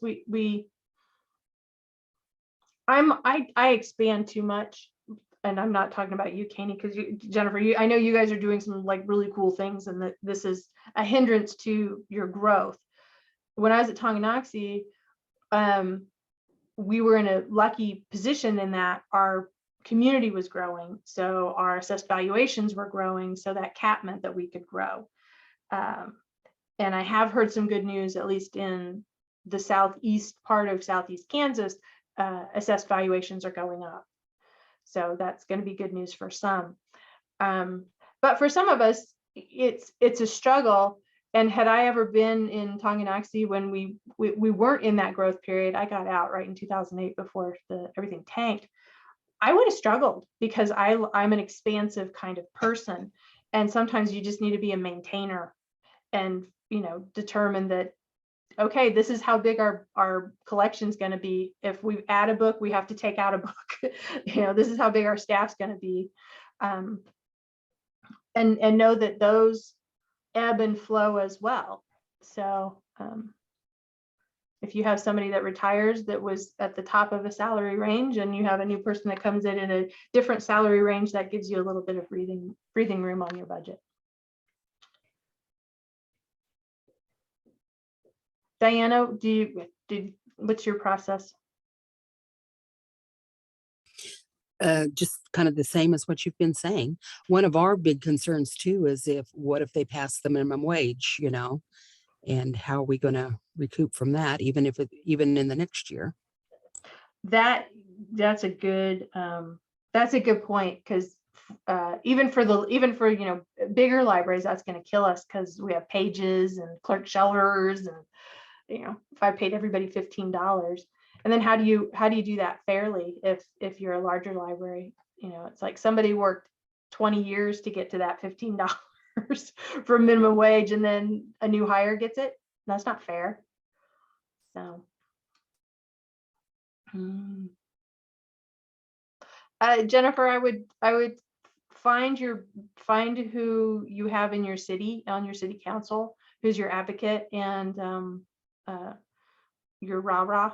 I expand too much, and I'm not talking about you, Kanye, because Jennifer, I know you guys are doing some like really cool things, and that this is a hindrance to your growth. When I was at Tonganoxie, we were in a lucky position in that our community was growing, so our assessed valuations were growing, so that cap meant that we could grow. And I have heard some good news, at least in the southeast part of Southeast Kansas, assessed valuations are going up. So that's going to be good news for some. But for some of us, it's a struggle. And had I ever been in Tonganoxie when we weren't in that growth period, I got out right in 2008 before everything tanked. I would have struggled because I'm an expansive kind of person. And sometimes you just need to be a maintainer and, determine that, okay, this is how big our collection is going to be. If we add a book, we have to take out a book. This is how big our staff's going to be. And know that those ebb and flow as well. So if you have somebody that retires that was at the top of a salary range and you have a new person that comes in a different salary range, that gives you a little bit of breathing room on your budget. Diana, what's your process? Just kind of the same as what you've been saying. One of our big concerns too is what if they pass the minimum wage, and how are we going to recoup from that, even in the next year? That's a good point, because even for bigger libraries, that's going to kill us because we have pages and clerk shelvers, and if I paid everybody $15, and then how do you do that fairly if you're a larger library? It's like somebody worked 20 years to get to that $15 for minimum wage, and then a new hire gets it. That's not fair. So Jennifer, I would find who you have in your city, on your city council, who's your advocate, and your rah-rah,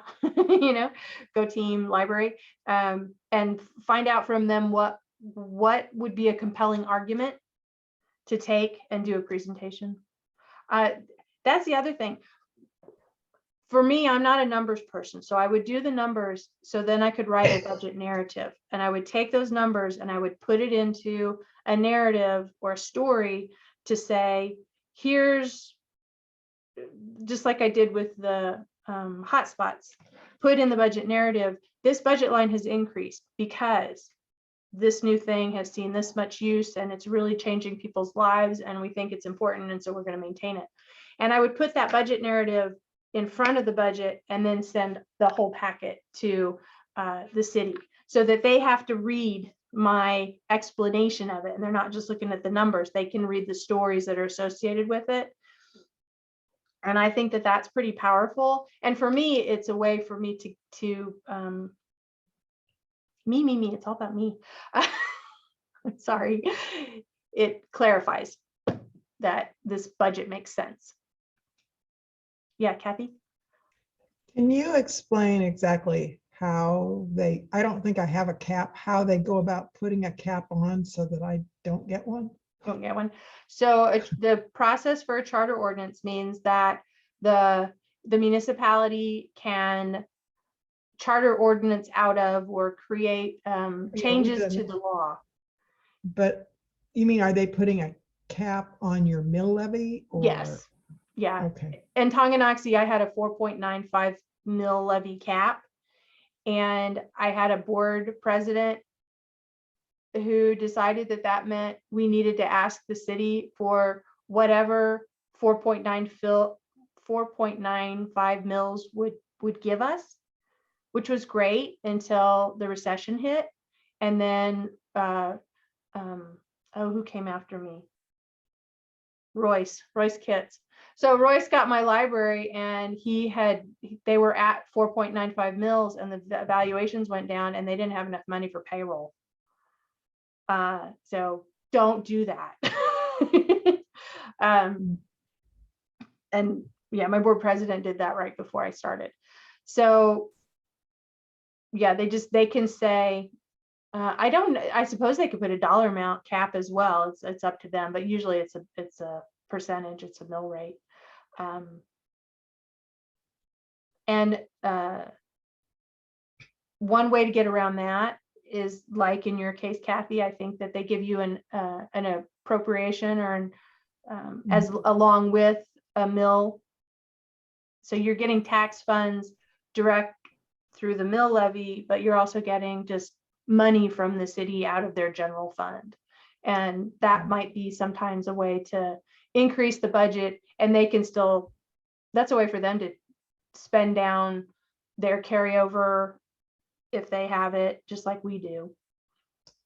go team library, and find out from them what would be a compelling argument to take and do a presentation. That's the other thing. For me, I'm not a numbers person, so I would do the numbers so then I could write a budget narrative, and I would take those numbers and I would put it into a narrative or a story to say, here's, just like I did with the hotspots, put in the budget narrative, this budget line has increased because this new thing has seen this much use and it's really changing people's lives and we think it's important, and so we're going to maintain it. And I would put that budget narrative in front of the budget and then send the whole packet to the city so that they have to read my explanation of it, and they're not just looking at the numbers. They can read the stories that are associated with it. And I think that that's pretty powerful. And for me, it's a way for me to me, it's all about me. Sorry. It clarifies that this budget makes sense. Yeah, Kathy? Can you explain exactly how I don't think I have a cap, how they go about putting a cap on so that I don't get one? Don't get one. So the process for a charter ordinance means that the municipality can charter ordinance out of or create changes to the law. But you mean, are they putting a cap on your mill levy? Or? Yes. Yeah. Okay. In Tonganoxie, I had a 4.95 mill levy cap, and I had a board president who decided that that meant we needed to ask the city for whatever 4.95 mils would give us, which was great until the recession hit. And then, who came after me? Royce Kitts. So Royce got my library, and they were at 4.95 mils, and the valuations went down, and they didn't have enough money for payroll. So don't do that. And yeah, my board president did that right before I started. So yeah, they can say, I suppose they could put a dollar amount cap as well. It's up to them, but usually it's a percentage, it's a mill rate. And one way to get around that is, like in your case, Kathy, I think that they give you an appropriation or as along with a mill. So you're getting tax funds direct through the mill levy, but you're also getting just money from the city out of their general fund. And that might be sometimes a way to increase the budget, and they can still, that's a way for them to spend down their carryover if they have it, just like we do.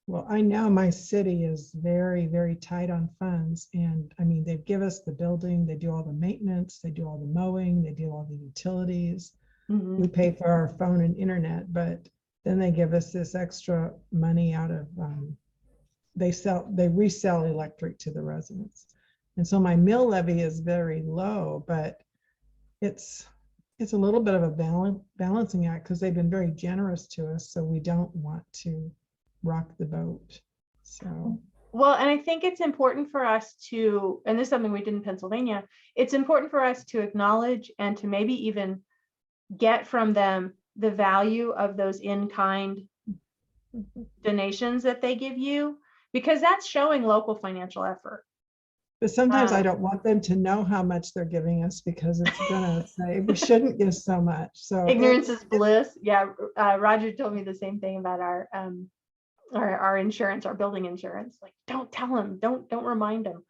Well, I know my city is very, very tight on funds. And I mean, they give us the building, they do all the maintenance, they do all the mowing, they do all the utilities. Mhm. We pay for our phone and internet, but then they give us this extra money out of, they resell electric to the residents. And so my mill levy is very low, but it's a little bit of a balancing act, because they've been very generous to us. So we don't want to rock the boat. So Well, and I think it's important for us to, and this is something we did in Pennsylvania, it's important for us to acknowledge and to maybe even get from them the value of those in-kind donations that they give you, because that's showing local financial effort. but sometimes I don't want them to know how much they're giving us, because it's gonna say we shouldn't give so much. So Ignorance is bliss. Yeah, Roger told me the same thing about our insurance, our building insurance. Like, don't tell them, don't remind them.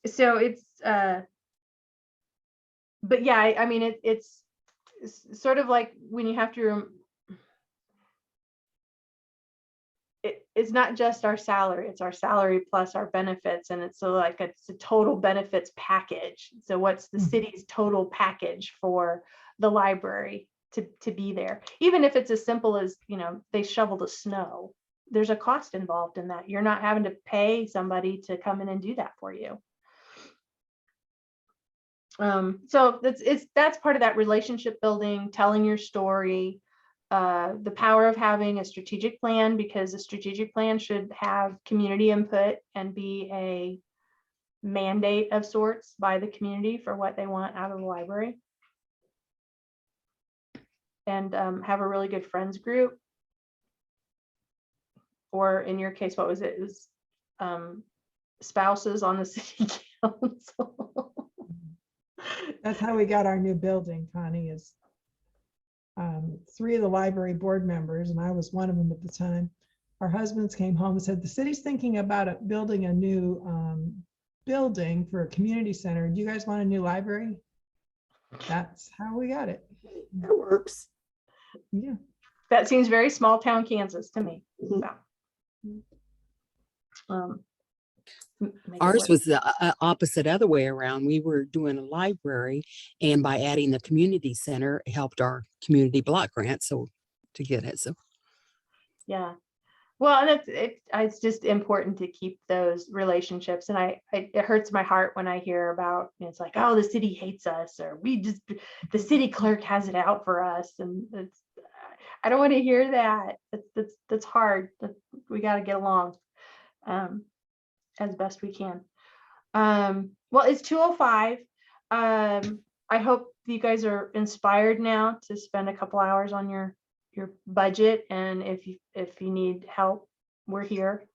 So it's, but yeah, I mean, it's sort of like when you have to, it's not just our salary, it's our salary plus our benefits. And it's it's a total benefits package. So what's the city's total package for the library to be there? Even if it's as simple as, they shovel the snow, there's a cost involved in that. You're not having to pay somebody to come in and do that for you. So that's part of that relationship building, telling your story, the power of having a strategic plan, because a strategic plan should have community input and be a mandate of sorts by the community for what they want out of the library. And have a really good friends group. Or in your case, what was it? It was spouses on the city council. that's how we got our new building, Connie, is 3 of the library board members, and I was one of them at the time. Our husbands came home and said, the city's thinking about building a new building for a community center. Do you guys want a new library? That's how we got it. That works. Yeah. That seems very small town Kansas to me. Mhm. So, make it Ours work. was the opposite other way around. We were doing a library, and by adding the community center, it helped our community block grant. So to get it. So Yeah. Well, and it's just important to keep those relationships. And it hurts my heart when I hear about, it's like, oh, the city hates us, or the city clerk has it out for us. And I don't want to hear that. That's hard. We got to get along as best we can. Well, it's 2:05. I hope you guys are inspired now to spend a couple hours on your budget, and if you need help, we're here.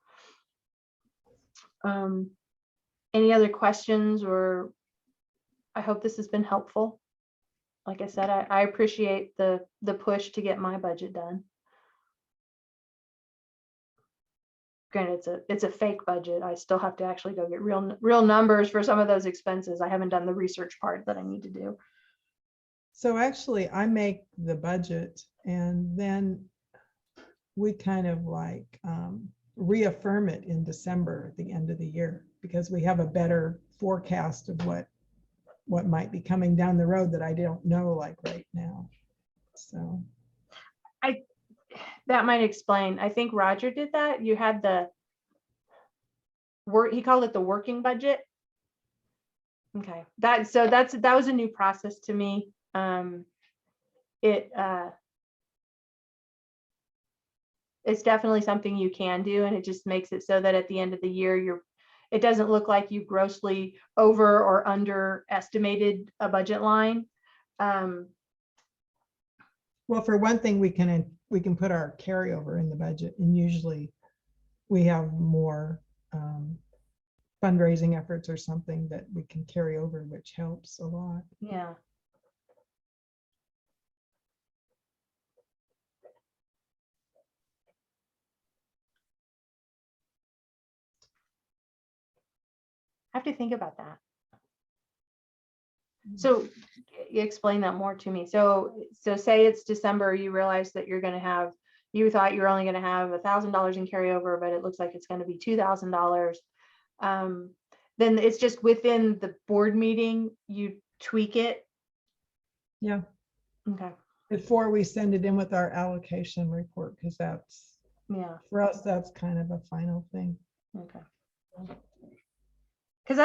Any other questions? Or I hope this has been helpful. Like I said, I appreciate the push to get my budget done. granted, it's a fake budget. I still have to actually go get real numbers for some of those expenses. I haven't done the research part that I need to do. So actually, I make the budget and then we kind of like reaffirm it in December at the end of the year because we have a better forecast of what might be coming down the road that I don't know like right now. So That might explain. I think Roger did that. You had the work, he called it the working budget. Okay, that was a new process to me. It's definitely something you can do, and it just makes it so that at the end of the year, it doesn't look like you grossly over or underestimated a budget line. well, for one thing, we can put our carryover in the budget, and usually we have more fundraising efforts or something that we can carry over, which helps a lot. Yeah. I have to think about that. So you explain that more to me. So say it's December, you realize that you thought you were only going to have $1,000 in carryover, but it looks like it's going to be $2,000. Then it's just within the board meeting, you tweak it. Yeah. Okay. Before we send it in with our allocation report, because Yeah. for us, that's kind of a final thing. Okay. Because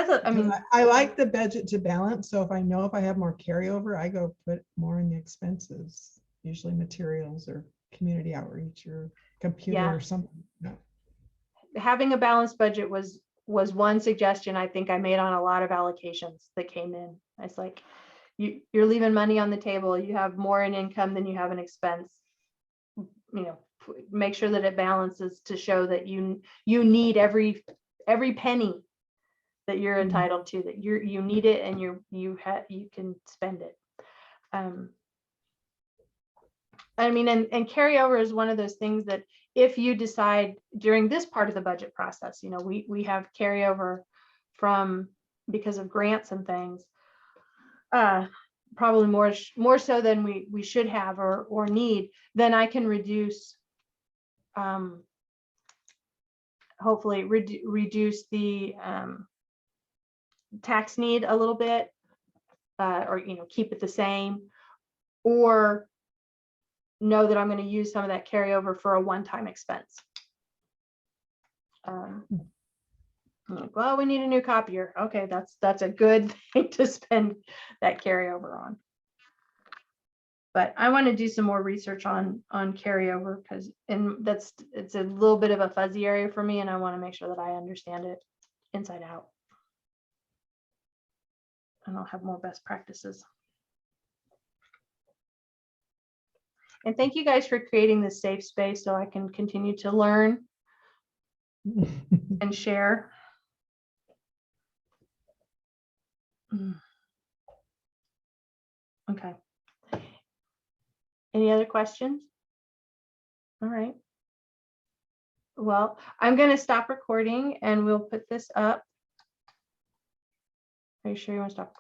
I like the budget to balance. So if I have more carryover, I go put more in the expenses, usually materials or community outreach or computer or something. No. having a balanced budget was one suggestion I think I made on a lot of allocations that came in. It's like you're leaving money on the table. You have more in income than you have in expense. Make sure that it balances to show that you need every penny that you're entitled to, that you need it and you can spend it. And carryover is one of those things that if you decide during this part of the budget process, we have carryover from because of grants and things, probably more so than we should have or need, then I can reduce, hopefully reduce the tax need a little bit, or keep it the same, or know that I'm going to use some of that carryover for a one-time expense. Well, we need a new copier. Okay, that's a good thing to spend that carryover on. But I want to do some more research on carryover because it's a little bit of a fuzzy area for me, and I want to make sure that I understand it inside out. And I'll have more best practices. And thank you guys for creating this safe space so I can continue to learn and share. Okay. Any other questions? All right. Well, I'm going to stop recording and we'll put this up. Are you sure you want to stop?